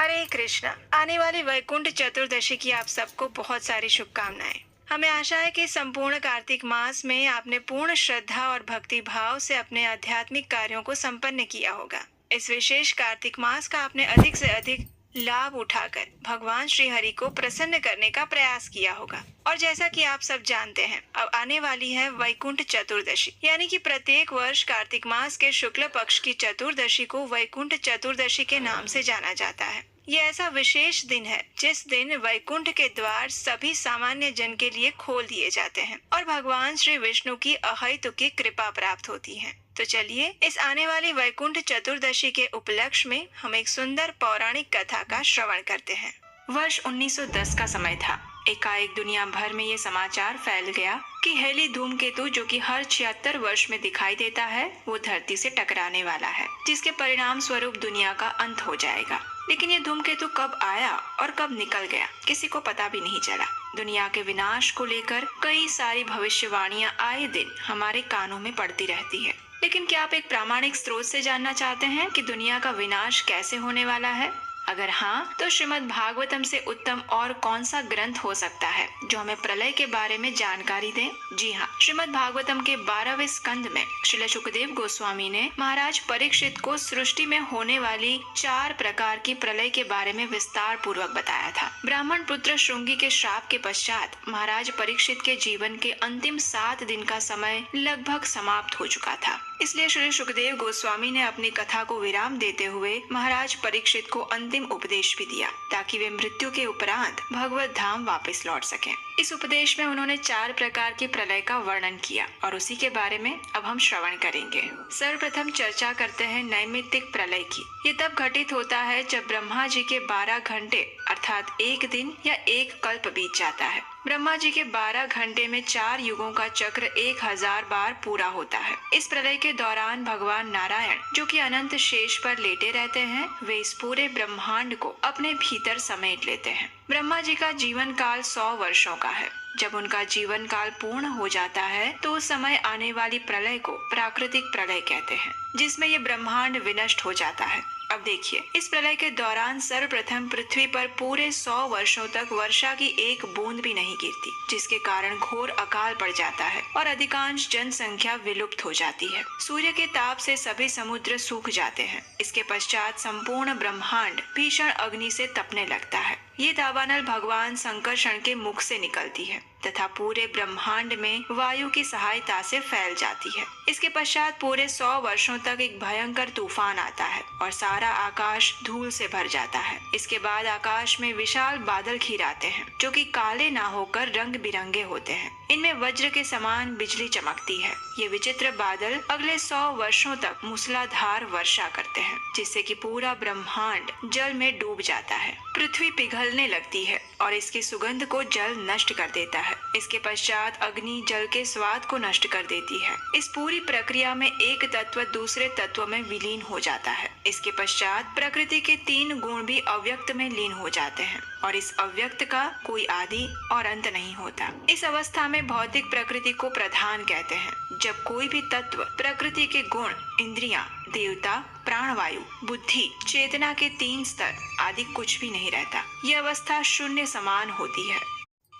हरे कृष्णा। आने वाली वैकुंठ चतुर्दशी की आप सबको बहुत सारी शुभकामनाएं। हमें आशा है कि संपूर्ण कार्तिक मास में आपने पूर्ण श्रद्धा और भक्ति भाव से अपने आध्यात्मिक कार्यों को संपन्न किया होगा। इस विशेष कार्तिक मास का आपने अधिक से अधिक लाभ उठाकर भगवान श्री हरि को प्रसन्न करने का प्रयास किया होगा। और जैसा कि आप सब जानते हैं, अब आने वाली है वैकुंठ चतुर्दशी, यानी कि प्रत्येक वर्ष कार्तिक मास के शुक्ल पक्ष की चतुर्दशी को वैकुंठ चतुर्दशी के नाम से जाना जाता है। ये ऐसा विशेष दिन है जिस दिन वैकुंठ के द्वार सभी सामान्य जन के लिए खोल दिए जाते हैं और भगवान श्री विष्णु की अहैतुकी कृपा प्राप्त होती है। तो चलिए इस आने वाली वैकुंठ चतुर्दशी के उपलक्ष्य में हम एक सुंदर पौराणिक कथा का श्रवण करते हैं। वर्ष 1910 का समय था। एकाएक दुनिया भर में ये समाचार फैल गया कि हेली धूमकेतु, जो कि हर 76 वर्ष में दिखाई देता है, वो धरती से टकराने वाला है, जिसके परिणाम स्वरूप दुनिया का अंत हो जाएगा। लेकिन ये धूमकेतु कब आया और कब निकल गया, किसी को पता भी नहीं चला। दुनिया के विनाश को लेकर कई सारी भविष्यवाणियां आए दिन हमारे कानों में पड़ती रहती है। लेकिन क्या आप एक प्रामाणिक स्रोत से जानना चाहते हैं कि दुनिया का विनाश कैसे होने वाला है? अगर हाँ, तो श्रीमद् भागवतम से उत्तम और कौन सा ग्रंथ हो सकता है जो हमें प्रलय के बारे में जानकारी दे? जी हाँ, श्रीमद् भागवतम के 12वें स्कंद में श्रील शुकदेव गोस्वामी ने महाराज परीक्षित को सृष्टि में होने वाली 4 प्रकार की प्रलय के बारे में विस्तार पूर्वक बताया था। ब्राह्मण पुत्र श्रृंगी के श्राप के पश्चात महाराज परीक्षित के जीवन के अंतिम 7 दिन का समय लगभग समाप्त हो चुका था। इसलिए श्री शुकदेव गोस्वामी ने अपनी कथा को विराम देते हुए महाराज परीक्षित को अंतिम उपदेश भी दिया, ताकि वे मृत्यु के उपरांत भगवत धाम वापस लौट सकें। इस उपदेश में उन्होंने 4 प्रकार की प्रलय का वर्णन किया और उसी के बारे में अब हम श्रवण करेंगे। सर्वप्रथम चर्चा करते हैं नैमित्तिक प्रलय की। ये तब घटित होता है जब ब्रह्मा जी के 12 घंटे अर्थात 1 दिन या 1 कल्प बीत जाता है। ब्रह्मा जी के 12 घंटे में 4 युगों का चक्र 1000 बार पूरा होता है। इस प्रलय के दौरान भगवान नारायण, जो कि अनंत शेष पर लेटे रहते हैं, वे इस पूरे ब्रह्मांड को अपने भीतर समेट लेते हैं। ब्रह्मा जी का जीवन काल 100 वर्षों का है। जब उनका जीवन काल पूर्ण हो जाता है तो उस समय आने वाली प्रलय को प्राकृतिक प्रलय कहते हैं, जिसमें ये ब्रह्मांड विनष्ट हो जाता है। अब देखिए, इस प्रलय के दौरान सर्वप्रथम पृथ्वी पर पूरे 100 वर्षों तक वर्षा की एक बूंद भी नहीं गिरती, जिसके कारण घोर अकाल पड़ जाता है और अधिकांश जनसंख्या विलुप्त हो जाती है। सूर्य के ताप से सभी समुद्र सूख जाते हैं। इसके पश्चात संपूर्ण ब्रह्मांड भीषण अग्नि से तपने लगता है। ये दावानल भगवान संकर्षण के मुख से निकलती है तथा पूरे ब्रह्मांड में वायु की सहायता से फैल जाती है। इसके पश्चात पूरे 100 वर्षों तक एक भयंकर तूफान आता है और सारा आकाश धूल से भर जाता है। इसके बाद आकाश में विशाल बादल घिर आते हैं, जो कि काले ना होकर रंग बिरंगे होते हैं। इनमें वज्र के समान बिजली चमकती है। ये विचित्र बादल अगले 100 वर्षों तक मूसलाधार वर्षा करते हैं, जिससे कि पूरा ब्रह्मांड जल में डूब जाता है। पृथ्वी पिघलने लगती है और इसकी सुगंध को जल नष्ट कर देता है। इसके पश्चात अग्नि जल के स्वाद को नष्ट कर देती है। इस पूरी प्रक्रिया में एक तत्व दूसरे तत्व में विलीन हो जाता है। इसके पश्चात प्रकृति के 3 गुण भी अव्यक्त में लीन हो जाते हैं और इस अव्यक्त का कोई आदि और अंत नहीं होता। इस अवस्था में भौतिक प्रकृति को प्रधान कहते हैं, जब कोई भी तत्व प्रकृति के गुण, इंद्रियां, देवता, प्राणवायु, बुद्धि, चेतना के 3 स्तर आदि कुछ भी नहीं रहता। यह अवस्था शून्य समान होती है।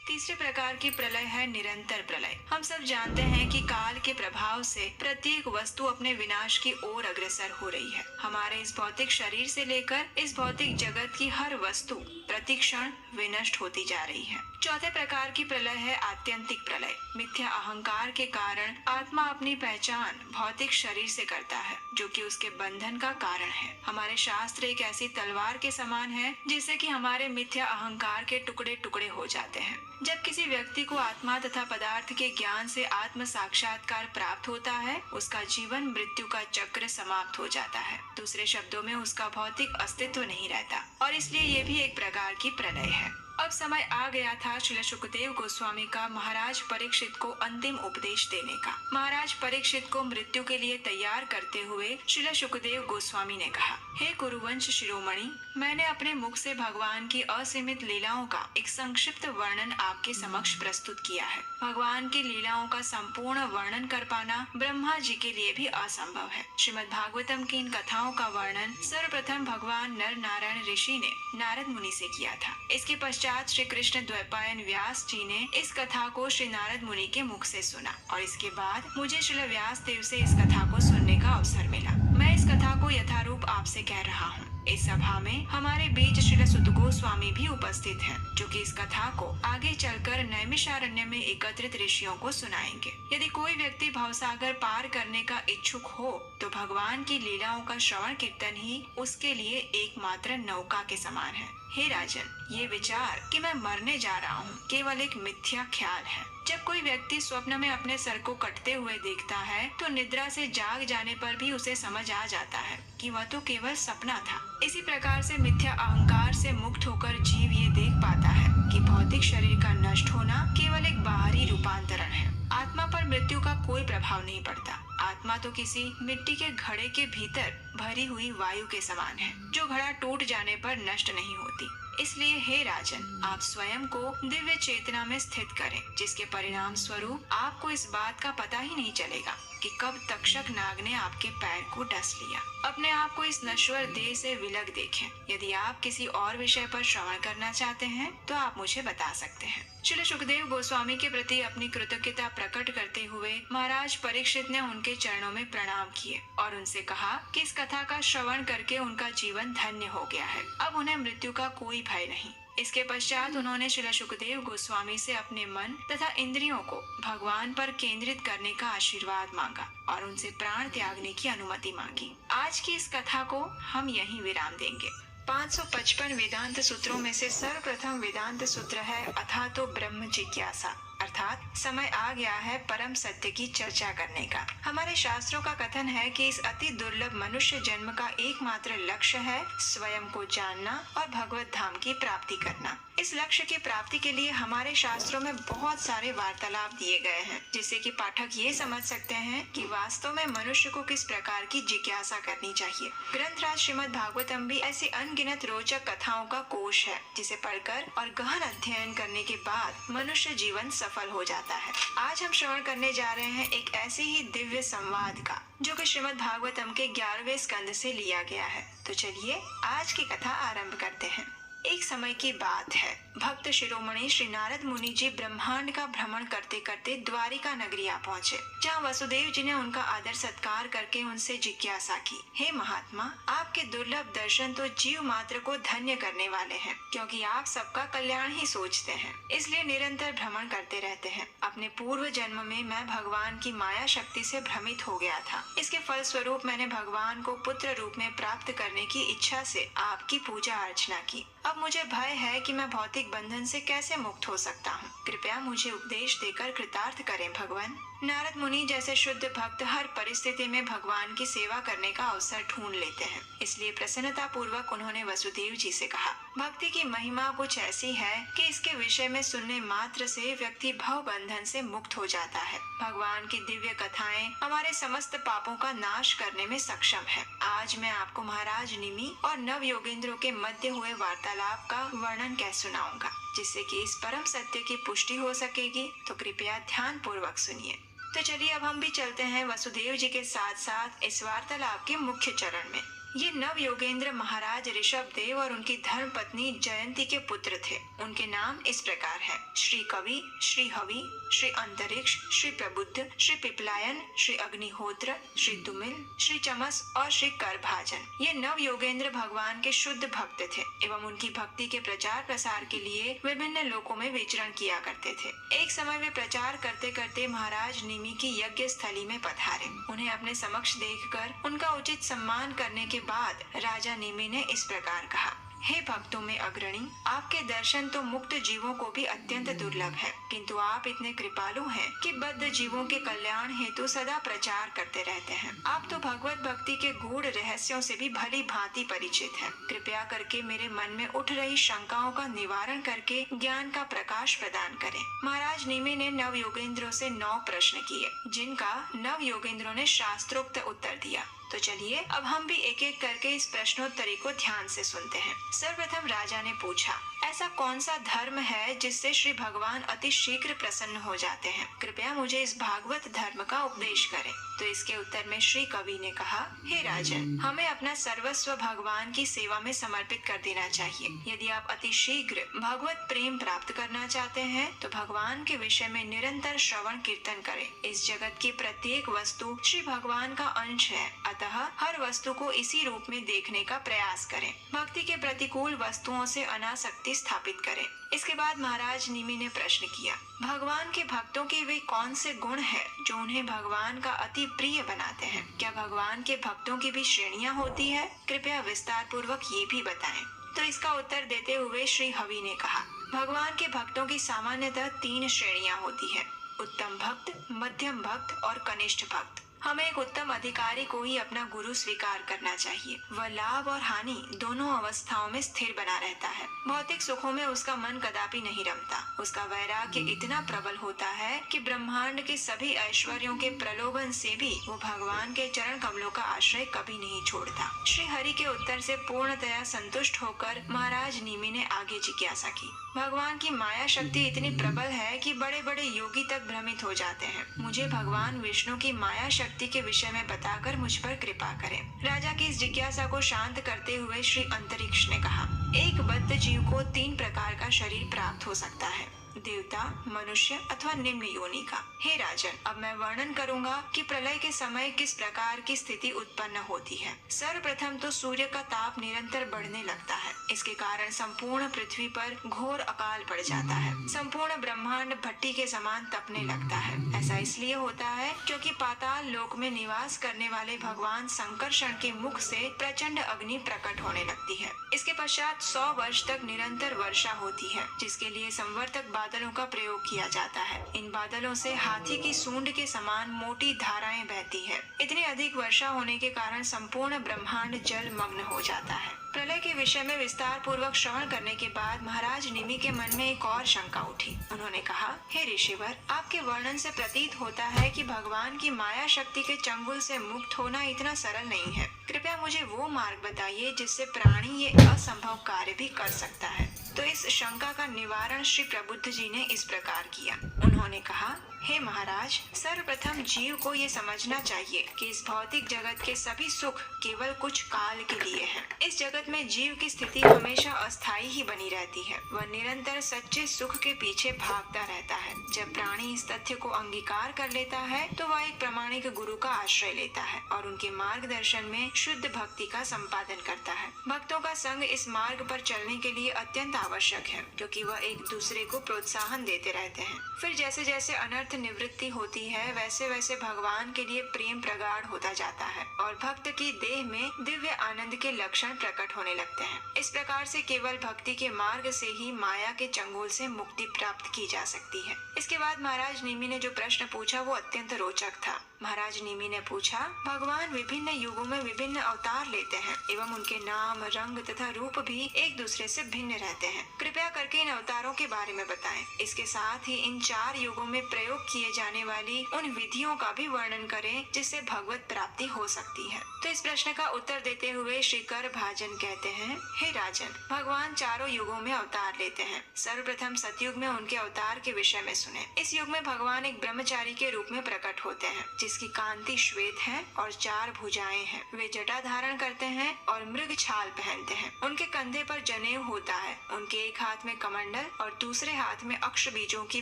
तीसरे प्रकार की प्रलय है निरंतर प्रलय। हम सब जानते हैं कि काल के प्रभाव से प्रत्येक वस्तु अपने विनाश की ओर अग्रसर हो रही है। हमारे इस भौतिक शरीर से लेकर इस भौतिक जगत की हर वस्तु प्रतिक्षण विनष्ट होती जा रही है। चौथे प्रकार की प्रलय है आत्यंतिक प्रलय। मिथ्या अहंकार के कारण आत्मा अपनी पहचान भौतिक शरीर से करता है, जो कि उसके बंधन का कारण है। हमारे शास्त्र एक ऐसी तलवार के समान है जिससे कि हमारे मिथ्या अहंकार के टुकड़े टुकड़े हो जाते हैं। जब किसी व्यक्ति को आत्मा तथा पदार्थ के ज्ञान से आत्म साक्षात्कार प्राप्त होता है, उसका जीवन मृत्यु का चक्र समाप्त हो जाता है। दूसरे शब्दों में उसका भौतिक अस्तित्व नहीं रहता और इसलिए ये भी एक प्रकार की प्रलय है। अब समय आ गया था श्री शुकदेव गोस्वामी का महाराज परीक्षित को अंतिम उपदेश देने का। महाराज परीक्षित को मृत्यु के लिए तैयार करते हुए श्री शुकदेव गोस्वामी ने कहा, हे कुरुवंश शिरोमणि, मैंने अपने मुख से भगवान की असीमित लीलाओं का एक संक्षिप्त वर्णन आपके समक्ष प्रस्तुत किया है। भगवान की लीलाओं का संपूर्ण वर्णन कर पाना ब्रह्मा जी के लिए भी असंभव है। श्रीमद् भागवतम की इन कथाओं का वर्णन सर्वप्रथम भगवान नर नारायण ऋषि ने नारद मुनि से किया था। इसके पश्चात श्री कृष्ण द्वैपायन व्यास जी ने इस कथा को श्री नारद मुनि के मुख से सुना और इसके बाद मुझे श्री व्यास देव से इस कथा को सुनने का अवसर मिला। मैं इस कथा को यथारूप आपसे कह रहा हूँ। इस सभा में हमारे बीच श्री सुत गोस्वामी भी उपस्थित हैं, जो कि इस कथा को आगे चलकर नैमिषारण्य में एकत्रित ऋषियों को सुनाएंगे। यदि कोई व्यक्ति भवसागर पार करने का इच्छुक हो तो भगवान की लीलाओं का श्रवण कीर्तन ही उसके लिए एकमात्र नौका के समान है। हे राजन, ये विचार कि मैं मरने जा रहा हूँ केवल एक मिथ्या ख्याल है। जब कोई व्यक्ति स्वप्न में अपने सर को कटते हुए देखता है तो निद्रा से जाग जाने पर भी उसे समझ आ जाता है कि वह तो केवल सपना था। इसी प्रकार से मिथ्या अहंकार से मुक्त होकर जीव ये देख पाता है कि भौतिक शरीर का नष्ट होना केवल एक बाहरी रूपांतरण है। आत्मा पर मृत्यु का कोई प्रभाव नहीं पड़ता। आत्मा तो किसी मिट्टी के घड़े के भीतर भरी हुई वायु के समान है, जो घड़ा टूट जाने पर नष्ट नहीं होती। इसलिए हे राजन, आप स्वयं को दिव्य चेतना में स्थित करें, जिसके परिणाम स्वरूप आपको इस बात का पता ही नहीं चलेगा कि कब तक्षक नाग ने आपके पैर को डस लिया। अपने आप को इस नश्वर देह से विलग देखें। यदि आप किसी और विषय पर श्रवण करना चाहते हैं तो आप मुझे बता सकते हैं। श्री सुखदेव गोस्वामी के प्रति अपनी कृतज्ञता प्रकट करते हुए महाराज परीक्षित ने उनके चरणों में प्रणाम किए और उनसे कहा कि इस कथा का श्रवण करके उनका जीवन धन्य हो गया है। अब उन्हें मृत्यु का कोई भय नहीं। इसके पश्चात उन्होंने श्री सुखदेव गोस्वामी से अपने मन तथा इंद्रियों को भगवान पर केंद्रित करने का आशीर्वाद मांगा और उनसे प्राण त्यागने की अनुमति मांगी। आज की इस कथा को हम यहीं विराम देंगे। 555 वेदांत सूत्रों में से सर्वप्रथम वेदांत सूत्र है अथा तो ब्रह्म जिज्ञासा, अर्थात समय आ गया है परम सत्य की चर्चा करने का। हमारे शास्त्रों का कथन है कि इस अति दुर्लभ मनुष्य जन्म का एकमात्र लक्ष्य है स्वयं को जानना और भगवत धाम की प्राप्ति करना। इस लक्ष्य की प्राप्ति के लिए हमारे शास्त्रों में बहुत सारे वार्तालाप दिए गए हैं, जिससे कि पाठक ये समझ सकते हैं कि वास्तव में मनुष्य को किस प्रकार की जिज्ञासा करनी चाहिए। ग्रंथराज श्रीमद् भागवतम भी ऐसी अनगिनत रोचक कथाओं का कोश है, जिसे पढ़कर और गहन अध्ययन करने के बाद मनुष्य जीवन सफल हो जाता है। आज हम श्रवण करने जा रहे हैं एक ऐसे ही दिव्य संवाद का, जो कि श्रीमद् भागवतम के 11वें स्कंद से लिया गया है। तो चलिए आज की कथा आरंभ करते हैं। एक समय की बात है, भक्त शिरोमणि श्री नारद मुनि जी ब्रह्मांड का भ्रमण करते करते द्वारिका नगरी आ पहुँचे, जहाँ वसुदेव जी ने उनका आदर सत्कार करके उनसे जिज्ञासा की। हे महात्मा, आपके दुर्लभ दर्शन तो जीव मात्र को धन्य करने वाले हैं, क्योंकि आप सबका कल्याण ही सोचते हैं, इसलिए निरंतर भ्रमण करते रहते हैं। अपने पूर्व जन्म में मैं भगवान की माया शक्ति से भ्रमित हो गया था। इसके फल स्वरूप मैंने भगवान को पुत्र रूप में प्राप्त करने की इच्छा से आपकी पूजा अर्चना की। अब मुझे भय है कि मैं भौतिक बंधन से कैसे मुक्त हो सकता हूँ। कृपया मुझे उपदेश देकर कृतार्थ करें भगवान। नारद मुनि जैसे शुद्ध भक्त हर परिस्थिति में भगवान की सेवा करने का अवसर ढूंढ लेते हैं, इसलिए प्रसन्नता पूर्वक उन्होंने वसुदेव जी से कहा, भक्ति की महिमा कुछ ऐसी है कि इसके विषय में सुनने मात्र से व्यक्ति भव बंधन से मुक्त हो जाता है। भगवान की दिव्य कथाएं हमारे समस्त पापों का नाश करने में सक्षम है। आज मैं आपको महाराज निमि और नव योगेंद्रों के मध्य हुए वार्तालाप का वर्णन कह सुनाऊंगा, जिससे कि इस परम सत्य की पुष्टि हो सकेगी। तो कृपया ध्यान पूर्वक सुनिए। तो चलिए अब हम भी चलते हैं वसुदेव जी के साथ साथ इस वार्तालाप के मुख्य चरण में। ये नव योगेंद्र महाराज ऋषभ देव और उनकी धर्म पत्नी जयंती के पुत्र थे। उनके नाम इस प्रकार है, श्री कवि, श्री हवि, श्री अंतरिक्ष, श्री प्रबुद्ध, श्री पिपलायन, श्री अग्निहोत्र, श्री दुमिल, श्री चमस और श्री करभाजन। ये नव योगेंद्र भगवान के शुद्ध भक्त थे एवं उनकी भक्ति के प्रचार प्रसार के लिए विभिन्न लोकों में विचरण किया करते थे। एक समय वे प्रचार करते करते महाराज निमि की यज्ञ स्थली में पधारे। उन्हें अपने समक्ष देखकर उनका उचित सम्मान करने के बाद राजा निमि ने इस प्रकार कहा, हे भक्तों में अग्रणी, आपके दर्शन तो मुक्त जीवों को भी अत्यंत दुर्लभ है, किंतु आप इतने कृपालु हैं कि बद्ध जीवों के कल्याण हेतु सदा प्रचार करते रहते हैं। आप तो भगवत भक्ति के गूढ़ रहस्यों से भी भली भांति परिचित हैं। कृपया करके मेरे मन में उठ रही शंकाओं का निवारण करके ज्ञान का प्रकाश प्रदान करें। महाराज निमि ने नव योगेंद्रों से 9 प्रश्न किए, जिनका नव योगेंद्रों ने शास्त्रोक्त उत्तर दिया। तो चलिए अब हम भी एक एक करके इस प्रश्नोत्तरी को ध्यान से सुनते हैं। सर्वप्रथम राजा ने पूछा, ऐसा कौन सा धर्म है जिससे श्री भगवान अति शीघ्र प्रसन्न हो जाते हैं? कृपया मुझे इस भागवत धर्म का उपदेश करें। तो इसके उत्तर में श्री कवि ने कहा, हे राजन, हमें अपना सर्वस्व भगवान की सेवा में समर्पित कर देना चाहिए। यदि आप अति शीघ्र भगवत प्रेम प्राप्त करना चाहते हैं तो भगवान के विषय में निरंतर श्रवण कीर्तन करें। इस जगत की प्रत्येक वस्तु श्री भगवान का अंश है, अतः हर वस्तु को इसी रूप में देखने का प्रयास करें। भक्ति के प्रतिकूल वस्तुओं से अनासक्ति स्थापित करें। इसके बाद महाराज निमि ने प्रश्न किया, भगवान के भक्तों के वे कौन से गुण हैं जो उन्हें भगवान का अति प्रिय बनाते हैं? क्या भगवान के भक्तों की भी श्रेणियां होती है? कृपया विस्तार पूर्वक ये भी बताएं। तो इसका उत्तर देते हुए श्री हवि ने कहा, भगवान के भक्तों की सामान्यतः 3 श्रेणियां होती है, उत्तम भक्त, मध्यम भक्त और कनिष्ठ भक्त। हमें एक उत्तम अधिकारी को ही अपना गुरु स्वीकार करना चाहिए। वह लाभ और हानि दोनों अवस्थाओं में स्थिर बना रहता है। भौतिक सुखों में उसका मन कदापि नहीं रमता। उसका वैराग्य इतना प्रबल होता है कि ब्रह्मांड के सभी ऐश्वर्यों के प्रलोभन से भी वो भगवान के चरण कमलों का आश्रय कभी नहीं छोड़ता। श्री हरि के उत्तर से पूर्णतया संतुष्ट होकर महाराज निमि ने आगे जिज्ञासा की, भगवान की माया शक्ति इतनी प्रबल है कि बड़े बड़े योगी तक भ्रमित हो जाते हैं। मुझे भगवान विष्णु की माया शक्ति के विषय में बताकर मुझ पर कृपा करें। राजा की इस जिज्ञासा को शांत करते हुए श्री अंतरिक्ष ने कहा, एक बद्ध जीव को 3 प्रकार का शरीर प्राप्त हो सकता है, देवता, मनुष्य अथवा निम्न योनि का। हे राजन, अब मैं वर्णन करूंगा कि प्रलय के समय किस प्रकार की स्थिति उत्पन्न होती है। सर्वप्रथम तो सूर्य का ताप निरंतर बढ़ने लगता है। इसके कारण संपूर्ण पृथ्वी पर घोर अकाल पड़ जाता है। संपूर्ण ब्रह्मांड भट्टी के समान तपने लगता है। ऐसा इसलिए होता है क्योंकि पाताल लोक में निवास करने वाले भगवान संकर्षण के मुख से प्रचंड अग्नि प्रकट होने लगती है। इसके पश्चात 100 वर्ष तक निरंतर वर्षा होती है, जिसके लिए संवर्तक बादलों का प्रयोग किया जाता है। इन बादलों से हाथी की सूंड के समान मोटी धाराएं बहती है। इतनी अधिक वर्षा होने के कारण संपूर्ण ब्रह्मांड जल मग्न हो जाता है। प्रलय के विषय में विस्तार पूर्वक श्रवण करने के बाद महाराज निमि के मन में एक और शंका उठी। उन्होंने कहा, हे ऋषिवर, आपके वर्णन से प्रतीत होता है कि भगवान की माया शक्ति के चंगुल से मुक्त होना इतना सरल नहीं है। कृपया मुझे वो मार्ग बताइए जिससे प्राणी ये असंभव कार्य भी कर सकता है। तो इस शंका का निवारण श्री प्रबुद्ध जी ने इस प्रकार किया। उन्होंने कहा, हे महाराज, सर्वप्रथम जीव को ये समझना चाहिए कि इस भौतिक जगत के सभी सुख केवल कुछ काल के लिए हैं। इस जगत में जीव की स्थिति हमेशा अस्थायी ही बनी रहती है। वह निरंतर सच्चे सुख के पीछे भागता रहता है। जब प्राणी इस तथ्य को अंगीकार कर लेता है तो वह एक प्रामाणिक गुरु का आश्रय लेता है और उनके मार्गदर्शन में शुद्ध भक्ति का संपादन करता है। भक्तों का संग इस मार्ग पर चलने के लिए अत्यंत आवश्यक है, क्योंकि वह एक दूसरे को प्रोत्साहन देते रहते हैं। फिर जैसे जैसे अनर्थ निवृत्ति होती है, वैसे वैसे भगवान के लिए प्रेम प्रगाढ़ होता जाता है और भक्त की देह में दिव्य आनंद के लक्षण प्रकट होने लगते हैं। इस प्रकार से केवल भक्ति के मार्ग से ही माया के चंगुल से मुक्ति प्राप्त की जा सकती है। इसके बाद महाराज निमि ने जो प्रश्न पूछा वो अत्यंत रोचक था। महाराज निमि ने पूछा, भगवान विभिन्न युगों में विभिन्न अवतार लेते हैं एवं उनके नाम, रंग तथा रूप भी एक दूसरे से भिन्न रहते हैं। कृपया करके इन अवतारों के बारे में बताएं। इसके साथ ही इन 4 युगों में प्रयोग किए जाने वाली उन विधियों का भी वर्णन करें जिससे भगवत प्राप्ति हो सकती है। तो इस प्रश्न का उत्तर देते हुए श्री कर भाजन कहते हैं, हे राजन, भगवान 4 युगों में अवतार लेते हैं। सर्वप्रथम सतयुग में उनके अवतार के विषय में सुने। इस युग में भगवान एक ब्रह्मचारी के रूप में प्रकट होते हैं, जिसकी कांति श्वेत है और 4 भुजाएं हैं। वे जटा धारण करते हैं और मृग छाल पहनते हैं। उनके कंधे पर जनेऊ होता है। उनके एक हाथ में कमंडल और दूसरे हाथ में अक्ष बीजों की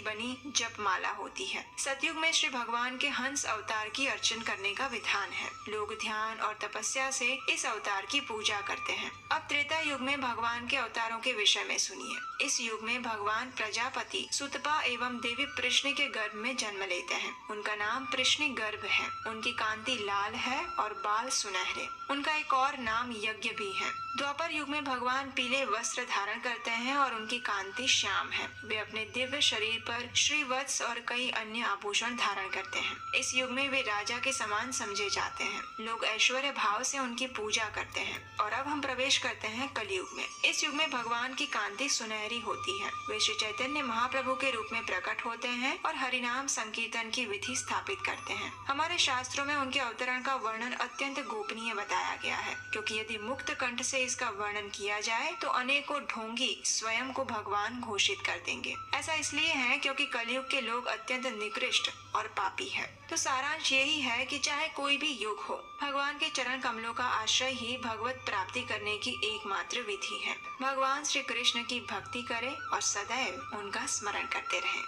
बनी जपमाला होती है। सतयुग में श्री भगवान के हंस अवतार की अर्चन करने का विधान है। लोग ध्यान और तपस्या से इस अवतार की पूजा करते हैं। अब त्रेता युग में भगवान के अवतारों के विषय में सुनिए। इस युग में भगवान प्रजापति सुतपा एवं देवी प्रश्नि के गर्भ में जन्म लेते हैं। उनका नाम प्रश्नि गर्भ है। उनकी कांति लाल है और बाल सुनहरे। उनका एक और नाम यज्ञ भी है। द्वापर युग में भगवान पीले वस्त्र धारण करते हैं और उनकी कांति श्याम है। वे अपने दिव्य शरीर पर श्रीवत्स और कई अन्य आभूषण धारण करते हैं। इस युग में वे राजा के समान समझे जाते हैं। लोग ऐश्वर्य भाव से उनकी पूजा करते हैं। और अब हम प्रवेश करते हैं कलयुग में। इस युग में भगवान की कांति सुनहरी होती है। वे श्री चैतन्य महाप्रभु के रूप में प्रकट होते हैं और हरिनाम संकीर्तन की विधि स्थापित करते हैं। हमारे शास्त्रों में उनके अवतरण का वर्णन अत्यंत गोपनीय बताया गया है, क्योंकि यदि मुक्त कंठ से इसका वर्णन किया जाए तो अनेकों ढोंगी स्वयं को भगवान घोषित कर देंगे। ऐसा इसलिए है क्योंकि कलयुग के लोग अत्यंत निकृष्ट और पापी है। तो सारांश यही है कि चाहे कोई भी युग हो, भगवान के चरण कमलों का आश्रय ही भगवत प्राप्ति करने की एकमात्र विधि है। भगवान श्री कृष्ण की भक्ति करें और सदैव उनका स्मरण करते रहें।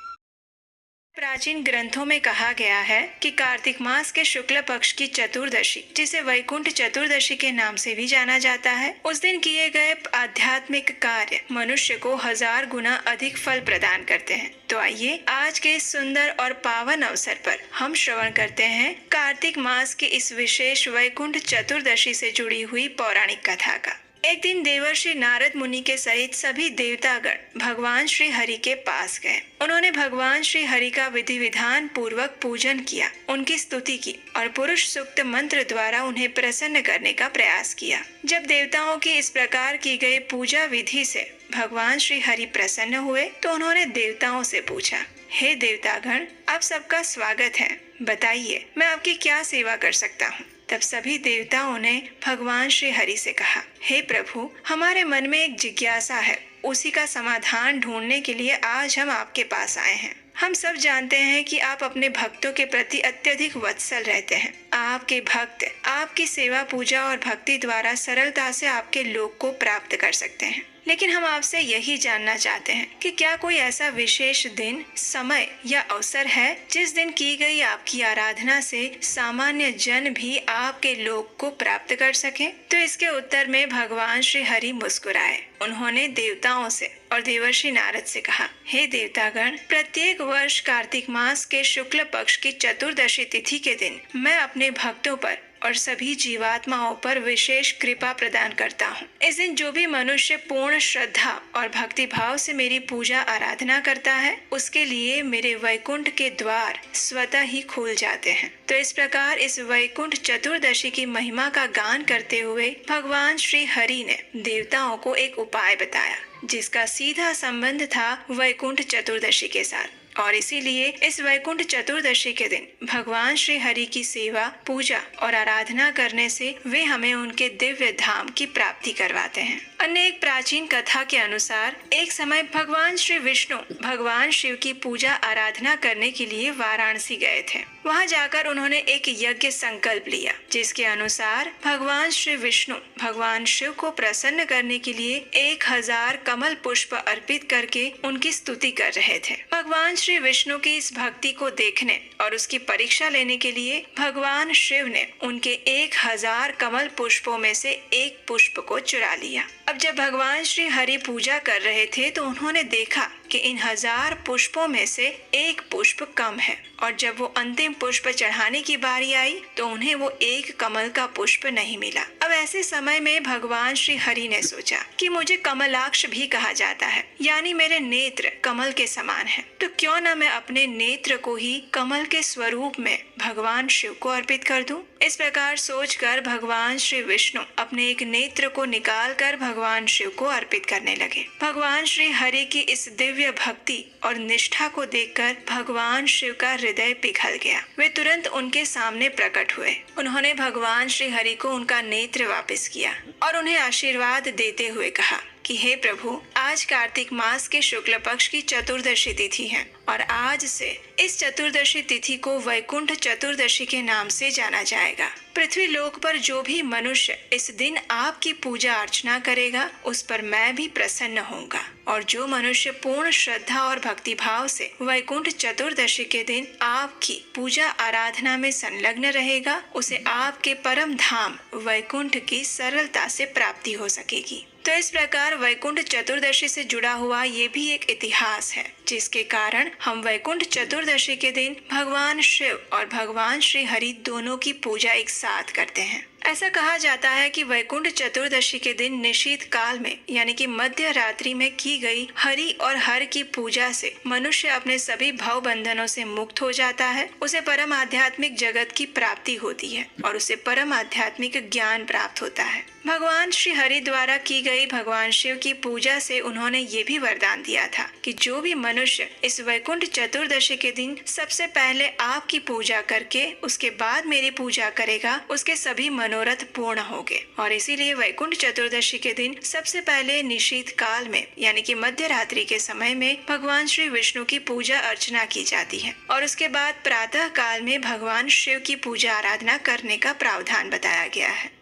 प्राचीन ग्रंथों में कहा गया है कि कार्तिक मास के शुक्ल पक्ष की चतुर्दशी, जिसे वैकुंठ चतुर्दशी के नाम से भी जाना जाता है, उस दिन किए गए आध्यात्मिक कार्य मनुष्य को 1000 गुना अधिक फल प्रदान करते हैं। तो आइए आज के इस सुंदर और पावन अवसर पर हम श्रवण करते हैं कार्तिक मास की इस विशेष वैकुंठ चतुर्दशी से जुड़ी हुई पौराणिक कथा का। एक दिन देवर्षि नारद मुनि के सहित सभी देवतागण भगवान श्री हरि के पास गए। उन्होंने भगवान श्री हरि का विधि विधान पूर्वक पूजन किया, उनकी स्तुति की और पुरुष सूक्त मंत्र द्वारा उन्हें प्रसन्न करने का प्रयास किया। जब देवताओं की इस प्रकार की गई पूजा विधि से भगवान श्री हरि प्रसन्न हुए तो उन्होंने देवताओं से पूछा, हे देवतागण, आप सबका स्वागत है, बताइए मैं आपकी क्या सेवा कर सकता हूँ। तब सभी देवताओं ने भगवान श्री हरि से कहा, हे प्रभु, हमारे मन में एक जिज्ञासा है, उसी का समाधान ढूंढने के लिए आज हम आपके पास आए हैं। हम सब जानते हैं कि आप अपने भक्तों के प्रति अत्यधिक वत्सल रहते हैं। आपके भक्त आपकी सेवा पूजा और भक्ति द्वारा सरलता से आपके लोक को प्राप्त कर सकते हैं। लेकिन हम आपसे यही जानना चाहते हैं कि क्या कोई ऐसा विशेष दिन, समय या अवसर है जिस दिन की गई आपकी आराधना से सामान्य जन भी आपके लोक को प्राप्त कर सके। तो इसके उत्तर में भगवान श्री हरि मुस्कुराए। उन्होंने देवताओं से और देवर्षि नारद से कहा, हे देवतागण, प्रत्येक वर्ष कार्तिक मास के शुक्ल पक्ष की चतुर्दशी तिथि के दिन मैं अपने भक्तों पर और सभी जीवात्माओं पर विशेष कृपा प्रदान करता हूँ। इस दिन जो भी मनुष्य पूर्ण श्रद्धा और भक्ति भाव से मेरी पूजा आराधना करता है, उसके लिए मेरे वैकुंठ के द्वार स्वतः ही खुल जाते हैं। तो इस प्रकार इस वैकुंठ चतुर्दशी की महिमा का गान करते हुए भगवान श्री हरि ने देवताओं को एक उपाय बताया, जिसका सीधा संबंध था वैकुंठ चतुर्दशी के साथ। और इसीलिए इस वैकुंठ चतुर्दशी के दिन भगवान श्री हरि की सेवा, पूजा और आराधना करने से वे हमें उनके दिव्य धाम की प्राप्ति करवाते हैं। अन्य एक प्राचीन कथा के अनुसार एक समय भगवान श्री विष्णु भगवान शिव की पूजा आराधना करने के लिए वाराणसी गए थे। वहां जाकर उन्होंने एक यज्ञ संकल्प लिया, जिसके अनुसार भगवान श्री विष्णु भगवान शिव को प्रसन्न करने के लिए 1000 कमल पुष्प अर्पित करके उनकी स्तुति कर रहे थे। भगवान श्री विष्णु की इस भक्ति को देखने और उसकी परीक्षा लेने के लिए भगवान शिव ने उनके 1000 कमल पुष्पों में से एक पुष्प को चुरा लिया। अब जब भगवान श्री हरि पूजा कर रहे थे तो उन्होंने देखा कि इन 1000 पुष्पों में से एक पुष्प कम है, और जब वो अंतिम पुष्प चढ़ाने की बारी आई तो उन्हें वो एक कमल का पुष्प नहीं मिला। अब ऐसे समय में भगवान श्री हरि ने सोचा कि मुझे कमलाक्ष भी कहा जाता है, यानी मेरे नेत्र कमल के समान है, तो क्यों न मैं अपने नेत्र को ही कमल के स्वरूप में भगवान शिव को अर्पित कर दूं। इस प्रकार सोचकर भगवान श्री विष्णु अपने एक नेत्र को निकालकर भगवान शिव को अर्पित करने लगे। भगवान श्री हरि की इस दिव्य भक्ति और निष्ठा को देखकर भगवान शिव का हृदय पिघल गया। वे तुरंत उनके सामने प्रकट हुए। उन्होंने भगवान श्री हरि को उनका नेत्र वापस किया और उन्हें आशीर्वाद देते हुए कहा कि हे प्रभु, आज कार्तिक मास के शुक्ल पक्ष की चतुर्दशी तिथि है और आज से इस चतुर्दशी तिथि को वैकुंठ चतुर्दशी के नाम से जाना जाएगा। पृथ्वी लोक पर जो भी मनुष्य इस दिन आपकी पूजा अर्चना करेगा, उस पर मैं भी प्रसन्न होऊंगा, और जो मनुष्य पूर्ण श्रद्धा और भक्ति भाव से वैकुंठ चतुर्दशी के दिन आपकी पूजा आराधना में संलग्न रहेगा, उसे आपके परम धाम वैकुंठ की सरलता से प्राप्ति हो सकेगी। तो इस प्रकार वैकुंठ चतुर्दशी से जुड़ा हुआ ये भी एक इतिहास है, जिसके कारण हम वैकुंठ चतुर्दशी के दिन भगवान शिव और भगवान श्री हरि दोनों की पूजा एक साथ करते हैं। ऐसा कहा जाता है कि वैकुंठ चतुर्दशी के दिन निशीथ काल में यानी कि मध्य रात्रि में की गई हरि और हर की पूजा से मनुष्य अपने सभी भव बंधनों से मुक्त हो जाता है, उसे परम आध्यात्मिक जगत की प्राप्ति होती है और उसे परम आध्यात्मिक ज्ञान प्राप्त होता है। भगवान श्री हरि द्वारा की गई भगवान शिव की पूजा से उन्होंने ये भी वरदान दिया था कि जो भी मनुष्य इस वैकुंठ चतुर्दशी के दिन सबसे पहले आपकी पूजा करके उसके बाद मेरी पूजा करेगा, उसके सभी मनोरथ पूर्ण होंगे। और इसीलिए वैकुंठ चतुर्दशी के दिन सबसे पहले निशीथ काल में यानी कि मध्य रात्रि के समय में भगवान श्री विष्णु की पूजा अर्चना की जाती है और उसके बाद प्रातः काल में भगवान शिव की पूजा आराधना करने का प्रावधान बताया गया है।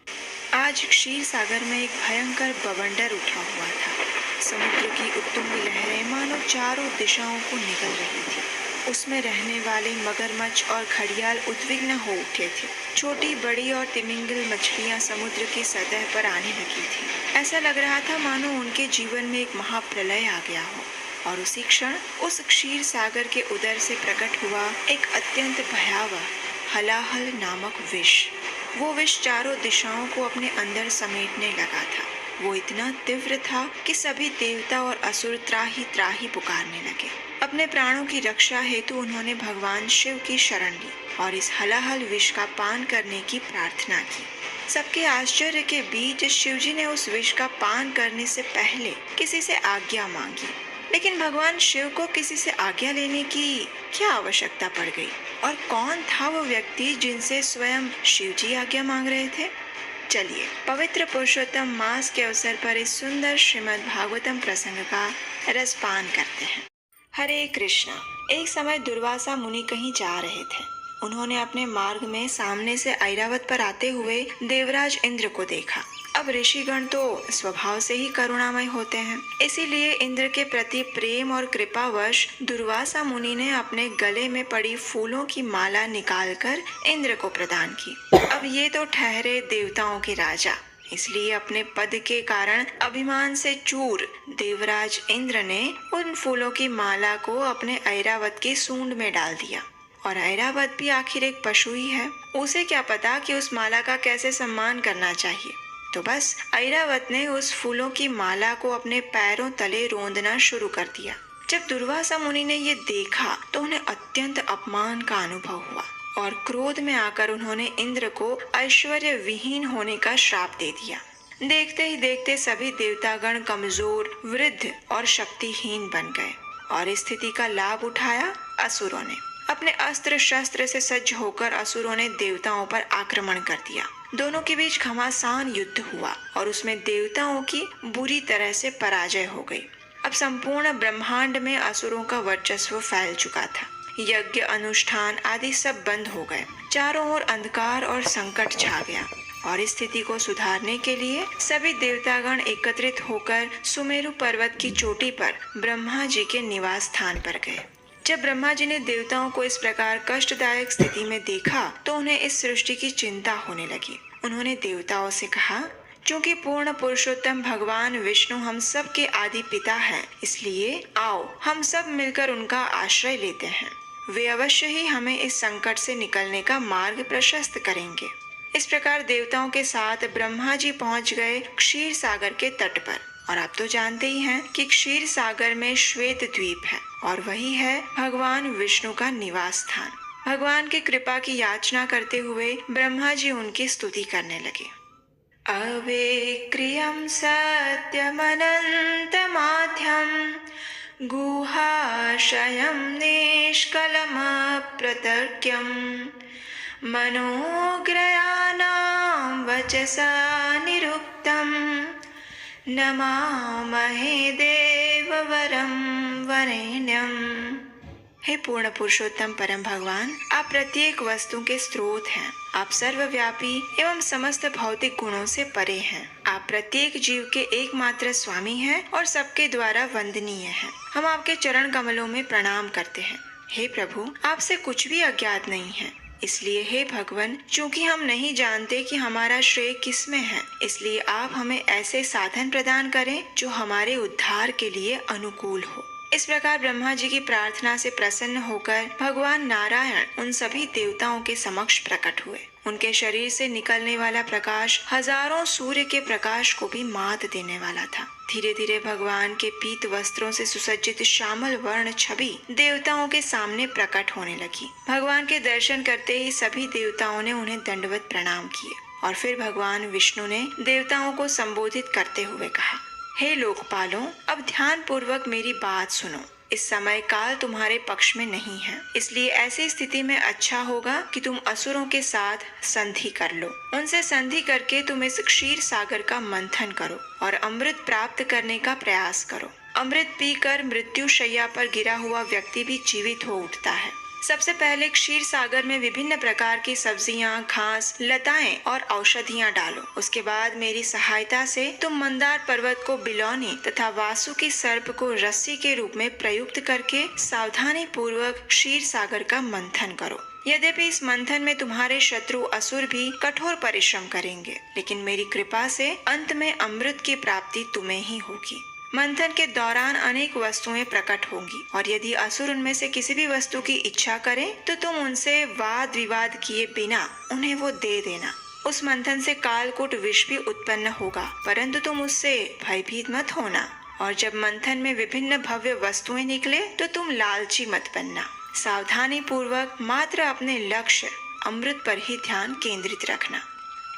आज क्षीर सागर में एक भयंकर बवंडर उठा हुआ था। समुद्र की उत्तुंग लहरें मानो चारों दिशाओं को निगल रही थी। उसमें रहने वाले मगरमच्छ और घड़ियाल उद्विग्न हो उठे थे। छोटी बड़ी और तिमिंगल मछलियां समुद्र की सतह पर आने लगी थी। ऐसा लग रहा था मानो उनके जीवन में एक महाप्रलय आ गया हो। और उसी क्षण उस क्षीर सागर के उदर से प्रकट हुआ एक अत्यंत भयावह हलाहल नामक विष। वो विष चारों दिशाओं को अपने अंदर समेटने लगा था। वो इतना तीव्र था कि सभी देवता और असुर त्राही त्राही पुकारने लगे। अपने प्राणों की रक्षा हेतु उन्होंने भगवान शिव की शरण ली और इस हलाहल विष का पान करने की प्रार्थना की। सबके आश्चर्य के बीच शिवजी ने उस विष का पान करने से पहले किसी से आज्ञा मांगी, लेकिन भगवान शिव को किसी से आज्ञा लेने की क्या आवश्यकता पड़ गई? और कौन था वो व्यक्ति जिनसे स्वयं शिवजी आज्ञा मांग रहे थे? चलिए पवित्र पुरुषोत्तम मास के अवसर पर इस सुंदर श्रीमद् भागवतम प्रसंग का रसपान करते हैं। हरे कृष्णा। एक समय दुर्वासा मुनि कहीं जा रहे थे। उन्होंने अपने मार्ग में सामने से ऐरावत पर आते हुए देवराज इंद्र को देखा। अब ऋषिगण तो स्वभाव से ही करुणामय होते हैं, इसीलिए इंद्र के प्रति प्रेम और कृपावश दुर्वासा मुनि ने अपने गले में पड़ी फूलों की माला निकालकर इंद्र को प्रदान की। अब ये तो ठहरे देवताओं के राजा, इसलिए अपने पद के कारण अभिमान से चूर देवराज इंद्र ने उन फूलों की माला को अपने ऐरावत की सूंड में डाल दिया। और ऐरावत भी आखिर एक पशु ही है, उसे क्या पता कि उस माला का कैसे सम्मान करना चाहिए। तो बस ऐरावत ने उस फूलों की माला को अपने पैरों तले रोंदना शुरू कर दिया। जब दुर्वासा मुनि ने ये देखा तो उन्हें अत्यंत अपमान का अनुभव हुआ और क्रोध में आकर उन्होंने इंद्र को ऐश्वर्य विहीन होने का श्राप दे दिया। देखते ही देखते सभी देवतागण कमजोर, वृद्ध और शक्तिहीन बन गए और इस स्थिति का लाभ उठाया असुरों ने। अपने अस्त्र शस्त्र से सज्ज होकर असुरों ने देवताओं पर आक्रमण कर दिया। दोनों के बीच घमासान युद्ध हुआ और उसमें देवताओं की बुरी तरह से पराजय हो गई। अब संपूर्ण ब्रह्मांड में असुरों का वर्चस्व फैल चुका था। यज्ञ अनुष्ठान आदि सब बंद हो गए। चारों ओर अंधकार और संकट छा गया और इस स्थिति को सुधारने के लिए सभी देवतागण एकत्रित होकर सुमेरु पर्वत की चोटी पर ब्रह्मा जी के निवास स्थान पर गए। जब ब्रह्मा जी ने देवताओं को इस प्रकार कष्टदायक स्थिति में देखा तो उन्हें इस सृष्टि की चिंता होने लगी। उन्होंने देवताओं से कहा, क्योंकि पूर्ण पुरुषोत्तम भगवान विष्णु हम सब के आदि पिता हैं, इसलिए आओ हम सब मिलकर उनका आश्रय लेते हैं। वे अवश्य ही हमें इस संकट से निकलने का मार्ग प्रशस्त करेंगे। इस प्रकार देवताओं के साथ ब्रह्मा जी पहुंच गए क्षीर सागर के तट पर। और आप तो जानते ही हैं कि क्षीर सागर में श्वेत द्वीप है और वही है भगवान विष्णु का निवास स्थान। भगवान की कृपा की याचना करते हुए ब्रह्मा जी उनकी स्तुति करने लगे। अवेक्रियं सत्यमनन्तमाध्यं गुहाशयं निष्कलमप्रतर्क्यं मनोग्रयाणां वचसा निरुक्तं नमामहे देववरं वरेण्यं। हे पूर्ण पुरुषोत्तम परम भगवान, आप प्रत्येक वस्तु के स्रोत हैं। आप सर्वव्यापी एवं समस्त भौतिक गुणों से परे हैं। आप प्रत्येक जीव के एकमात्र स्वामी हैं और सबके द्वारा वंदनीय हैं। हम आपके चरण कमलों में प्रणाम करते हैं। हे प्रभु, आपसे कुछ भी अज्ञात नहीं है, इसलिए हे भगवान, चूंकि हम नहीं जानते कि हमारा श्रेय किसमें है, इसलिए आप हमें ऐसे साधन प्रदान करें जो हमारे उद्धार के लिए अनुकूल हो। इस प्रकार ब्रह्मा जी की प्रार्थना से प्रसन्न होकर भगवान नारायण उन सभी देवताओं के समक्ष प्रकट हुए। उनके शरीर से निकलने वाला प्रकाश हजारों सूर्य के प्रकाश को भी मात देने वाला था। धीरे धीरे भगवान के पीत वस्त्रों से सुसज्जित श्यामल वर्ण छवि देवताओं के सामने प्रकट होने लगी। भगवान के दर्शन करते ही सभी देवताओं ने उन्हें दंडवत प्रणाम किए और फिर भगवान विष्णु ने देवताओं को संबोधित करते हुए कहा, हे लोकपालों, अब ध्यान पूर्वक मेरी बात सुनो। इस समय काल तुम्हारे पक्ष में नहीं है, इसलिए ऐसी स्थिति में अच्छा होगा कि तुम असुरों के साथ संधि कर लो। उनसे संधि करके तुम इस क्षीर सागर का मंथन करो और अमृत प्राप्त करने का प्रयास करो। अमृत पीकर मृत्यु शैया पर गिरा हुआ व्यक्ति भी जीवित हो उठता है। सबसे पहले क्षीर सागर में विभिन्न प्रकार की सब्जियां, घास, लताएं और औषधियां डालो। उसके बाद मेरी सहायता से तुम मंदार पर्वत को बिलौनी तथा वासुकी सर्प को रस्सी के रूप में प्रयुक्त करके सावधानी पूर्वक क्षीर सागर का मंथन करो। यद्यपि इस मंथन में तुम्हारे शत्रु असुर भी कठोर परिश्रम करेंगे, लेकिन मेरी कृपा से अंत में अमृत की प्राप्ति तुम्हें ही होगी। मंथन के दौरान अनेक वस्तुएं प्रकट होंगी और यदि असुर उनमें से किसी भी वस्तु की इच्छा करें तो तुम उनसे वाद विवाद किए बिना उन्हें वो दे देना। उस मंथन से कालकूट विष भी उत्पन्न होगा, परंतु तुम उससे भयभीत मत होना। और जब मंथन में विभिन्न भव्य वस्तुएं निकले तो तुम लालची मत बनना। सावधानी पूर्वक मात्र अपने लक्ष्य अमृत पर ही ध्यान केंद्रित रखना।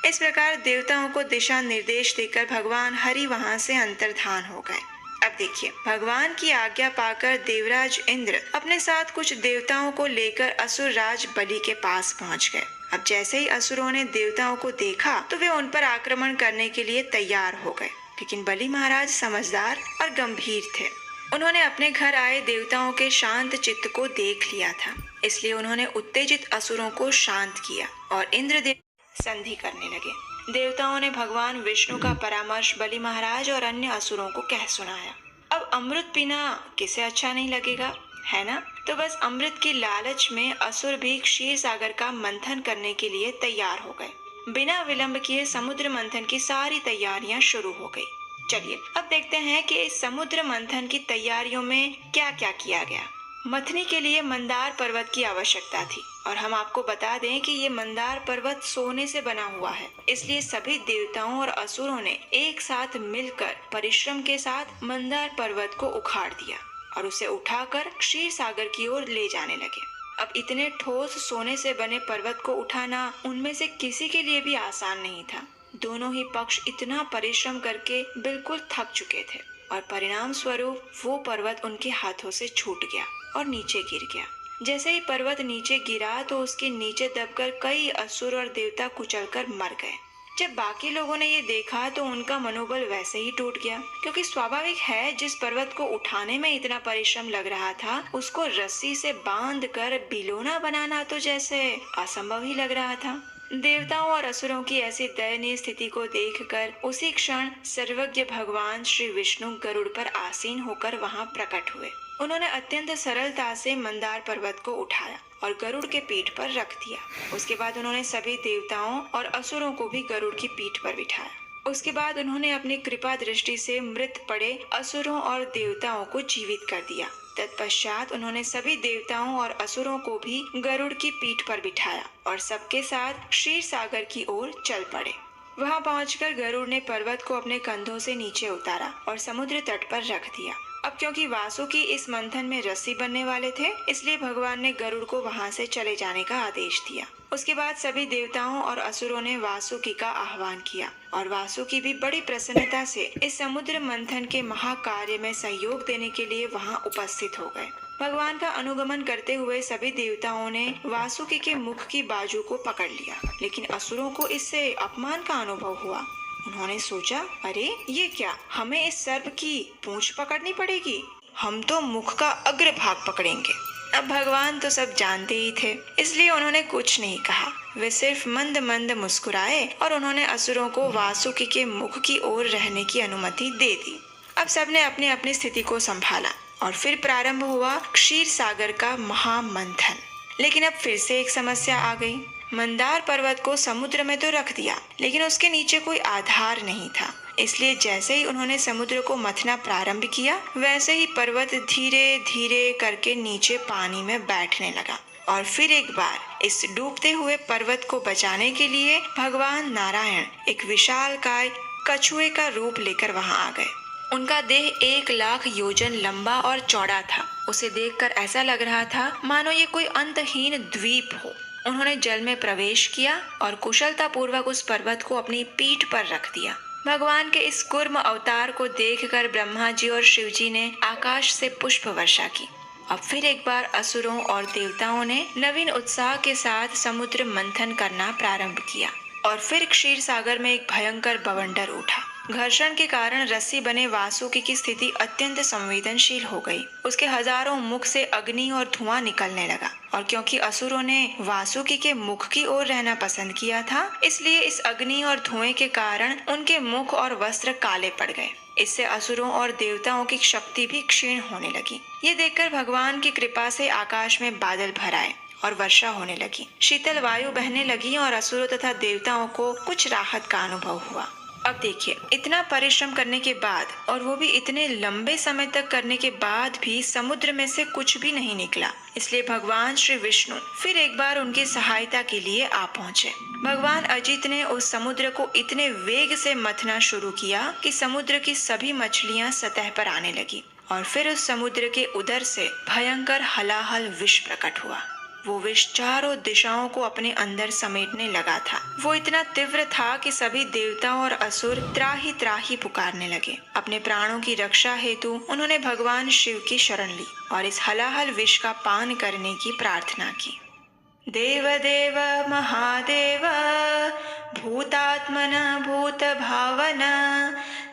इस प्रकार देवताओं को दिशा निर्देश देकर भगवान हरि वहां से अंतर्धान हो गए। अब देखिए, भगवान की आज्ञा पाकर देवराज इंद्र अपने साथ कुछ देवताओं को लेकर असुर राज बलि के पास पहुंच गए। अब जैसे ही असुरों ने देवताओं को देखा तो वे उन पर आक्रमण करने के लिए तैयार हो गए, लेकिन बलि महाराज समझदार और गंभीर थे। उन्होंने अपने घर आए देवताओं के शांत चित्त को देख लिया था, इसलिए उन्होंने उत्तेजित असुरों को शांत किया और इंद्रदेव संधि करने लगे। देवताओं ने भगवान विष्णु का परामर्श बलि महाराज और अन्य असुरों को कह सुनाया। अब अमृत पीना किसे अच्छा नहीं लगेगा, है ना? तो बस अमृत की लालच में असुर भी क्षीर सागर का मंथन करने के लिए तैयार हो गए। बिना विलंब किए समुद्र मंथन की सारी तैयारियां शुरू हो गई। चलिए अब देखते हैं कि इस समुद्र मंथन की तैयारियों में क्या क्या किया गया। मथनी के लिए मंदार पर्वत की आवश्यकता थी और हम आपको बता दें कि ये मंदार पर्वत सोने से बना हुआ है, इसलिए सभी देवताओं और असुरों ने एक साथ मिलकर परिश्रम के साथ मंदार पर्वत को उखाड़ दिया और उसे उठाकर क्षीर सागर की ओर ले जाने लगे। अब इतने ठोस सोने से बने पर्वत को उठाना उनमें से किसी के लिए भी आसान नहीं था। दोनों ही पक्ष इतना परिश्रम करके बिल्कुल थक चुके थे और परिणाम स्वरूप वो पर्वत उनके हाथों से छूट गया और नीचे गिर गया। जैसे ही पर्वत नीचे गिरा तो उसके नीचे दबकर कई असुर और देवता कुचलकर मर गए। जब बाकी लोगों ने ये देखा तो उनका मनोबल वैसे ही टूट गया, क्योंकि स्वाभाविक है जिस पर्वत को उठाने में इतना परिश्रम लग रहा था उसको रस्सी से बांधकर बिलोना बनाना तो जैसे असंभव ही लग रहा था। देवताओं और असुरों की ऐसी दयनीय स्थिति को देखकर उसी क्षण सर्वज्ञ भगवान श्री विष्णु गरुड़ पर आसीन होकर वहां प्रकट हुए। उन्होंने अत्यंत सरलता से मंदार पर्वत को उठाया और गरुड़ के पीठ पर रख दिया। उसके बाद उन्होंने सभी देवताओं और असुरों को भी गरुड़ की पीठ पर बिठाया। उसके बाद उन्होंने अपनी कृपा दृष्टि से मृत पड़े असुरों और देवताओं को जीवित कर दिया। तत्पश्चात उन्होंने सभी देवताओं और असुरों को भी गरुड़ की पीठ पर बिठाया और सबके साथ क्षीर सागर की ओर चल पड़े। वहां पहुंचकर गरुड़ ने पर्वत को अपने कंधों से नीचे उतारा और समुद्र तट पर रख दिया। अब क्योंकि वासुकी इस मंथन में रस्सी बनने वाले थे, इसलिए भगवान ने गरुड़ को वहां से चले जाने का आदेश दिया। उसके बाद सभी देवताओं और असुरों ने वासुकी का आह्वान किया और वासुकी भी बड़ी प्रसन्नता से इस समुद्र मंथन के महाकार्य में सहयोग देने के लिए वहां उपस्थित हो गए। भगवान का अनुगमन करते हुए सभी देवताओं ने वासुकी के मुख की बाजू को पकड़ लिया, लेकिन असुरों को इससे अपमान का अनुभव हुआ। उन्होंने सोचा, अरे ये क्या, हमें इस सर्प की पूंछ पकड़नी पड़ेगी, हम तो मुख का अग्र भाग पकड़ेंगे। अब भगवान तो सब जानते ही थे, इसलिए उन्होंने कुछ नहीं कहा। वे सिर्फ मंद मंद मुस्कुराए और उन्होंने असुरों को वासुकी के मुख की ओर रहने की अनुमति दे दी। अब सबने अपनी अपनी स्थिति को संभाला और फिर प्रारंभ हुआ क्षीर सागर का महामंथन। लेकिन अब फिर से एक समस्या आ गई। मंदार पर्वत को समुद्र में तो रख दिया, लेकिन उसके नीचे कोई आधार नहीं था। इसलिए जैसे ही उन्होंने समुद्र को मथना प्रारंभ किया, वैसे ही पर्वत धीरे धीरे करके नीचे पानी में बैठने लगा और फिर एक बार इस डूबते हुए पर्वत को बचाने के लिए भगवान नारायण एक विशालकाय कछुए का रूप लेकर वहां आ गए। उनका देह 1,00,000 योजन लंबा और चौड़ा था। उसे देखकर ऐसा लग रहा था मानो ये कोई अंतहीन द्वीप हो। उन्होंने जल में प्रवेश किया और कुशलता पूर्वक उस पर्वत को अपनी पीठ पर रख दिया। भगवान के इस कूर्म अवतार को देखकर ब्रह्मा जी और शिव जी ने आकाश से पुष्प वर्षा की। अब फिर एक बार असुरों और देवताओं ने नवीन उत्साह के साथ समुद्र मंथन करना प्रारंभ किया और फिर क्षीर सागर में एक भयंकर बवंडर उठा। घर्षण के कारण रस्सी बने वासुकी की स्थिति अत्यंत संवेदनशील हो गई। उसके हजारों मुख से अग्नि और धुआं निकलने लगा और क्योंकि असुरों ने वासुकी के मुख की ओर रहना पसंद किया था, इसलिए इस अग्नि और धुएं के कारण उनके मुख और वस्त्र काले पड़ गए। इससे असुरों और देवताओं की शक्ति भी क्षीण होने लगी। ये देखकर भगवान की कृपा से आकाश में बादल भर आए और वर्षा होने लगी। शीतल वायु बहने लगी और असुरों तथा देवताओं को कुछ राहत का अनुभव हुआ। अब देखिए, इतना परिश्रम करने के बाद और वो भी इतने लंबे समय तक करने के बाद भी समुद्र में से कुछ भी नहीं निकला। इसलिए भगवान श्री विष्णु फिर एक बार उनकी सहायता के लिए आ पहुँचे। भगवान अजित ने उस समुद्र को इतने वेग से मथना शुरू किया कि समुद्र की सभी मछलियाँ सतह पर आने लगी और फिर उस समुद्र के उदर से भयंकर हलाहल विष प्रकट हुआ। वो विष चारों दिशाओं को अपने अंदर समेटने लगा था। वो इतना तीव्र था कि सभी देवता और असुर त्राही त्राही पुकारने लगे। अपने प्राणों की रक्षा हेतु उन्होंने भगवान शिव की शरण ली और इस हलाहल विष का पान करने की प्रार्थना की। देव देव महादेव भूतात्मन भूत भावना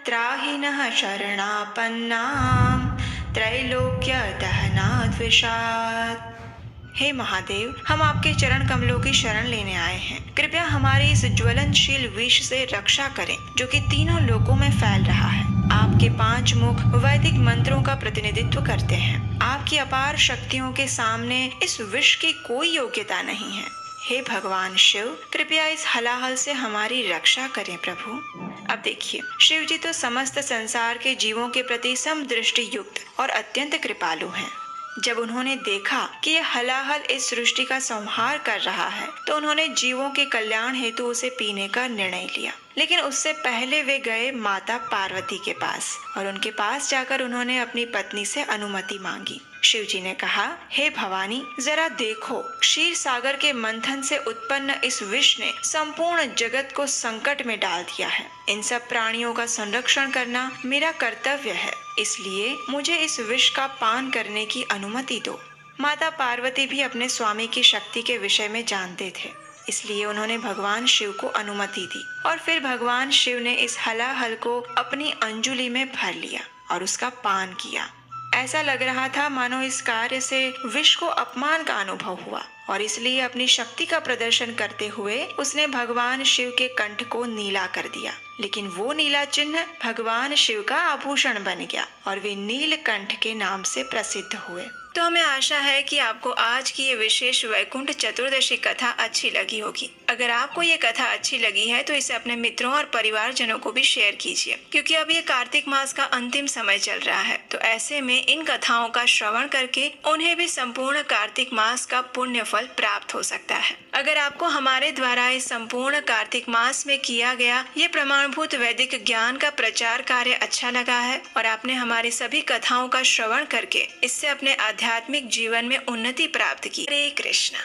त्राहिनः शरणापन्नाम त्रैलोक्य दहनात् विषात्। हे महादेव, हम आपके चरण कमलों की शरण लेने आए हैं। कृपया हमारी इस ज्वलनशील विष से रक्षा करें जो कि तीनों लोकों में फैल रहा है। आपके 5 मुख वैदिक मंत्रों का प्रतिनिधित्व करते हैं। आपकी अपार शक्तियों के सामने इस विष की कोई योग्यता नहीं है। हे भगवान शिव, कृपया इस हलाहल से हमारी रक्षा करें प्रभु। अब देखिए, शिव जी तो समस्त संसार के जीवों के प्रति समदृष्टि युक्त और अत्यंत कृपालु हैं। जब उन्होंने देखा कि यह हलाहल इस सृष्टि का संहार कर रहा है, तो उन्होंने जीवों के कल्याण हेतु उसे पीने का निर्णय लिया। लेकिन उससे पहले वे गए माता पार्वती के पास और उनके पास जाकर उन्होंने अपनी पत्नी से अनुमति मांगी। शिव जी ने कहा, हे भवानी, जरा देखो, क्षीर सागर के मंथन से उत्पन्न इस विष ने संपूर्ण जगत को संकट में डाल दिया है। इन सब प्राणियों का संरक्षण करना मेरा कर्तव्य है, इसलिए मुझे इस विष का पान करने की अनुमति दो। माता पार्वती भी अपने स्वामी की शक्ति के विषय में जानते थे, इसलिए उन्होंने भगवान शिव को अनुमति दी और फिर भगवान शिव ने इस हलाहल को अपनी अंजुलि में भर लिया और उसका पान किया। ऐसा लग रहा था मानो इस कार्य से विष को अपमान का अनुभव हुआ और इसलिए अपनी शक्ति का प्रदर्शन करते हुए उसने भगवान शिव के कंठ को नीला कर दिया। लेकिन वो नीला चिन्ह भगवान शिव का आभूषण बन गया और वे नीलकंठ के नाम से प्रसिद्ध हुए। तो हमें आशा है कि आपको आज की ये विशेष वैकुंठ चतुर्दशी कथा अच्छी लगी होगी। अगर आपको ये कथा अच्छी लगी है तो इसे अपने मित्रों और परिवारजनों को भी शेयर कीजिए, क्योंकि अब ये कार्तिक मास का अंतिम समय चल रहा है। तो ऐसे में इन कथाओं का श्रवण करके उन्हें भी संपूर्ण कार्तिक मास का पुण्य फल प्राप्त हो सकता है। अगर आपको हमारे द्वारा इस संपूर्ण कार्तिक मास में किया गया ये प्रमाणभूत वैदिक ज्ञान का प्रचार कार्य अच्छा लगा है और आपने हमारी सभी कथाओं का श्रवण करके इससे अपने आध्यात्मिक जीवन में उन्नति प्राप्त की, हरे कृष्णा।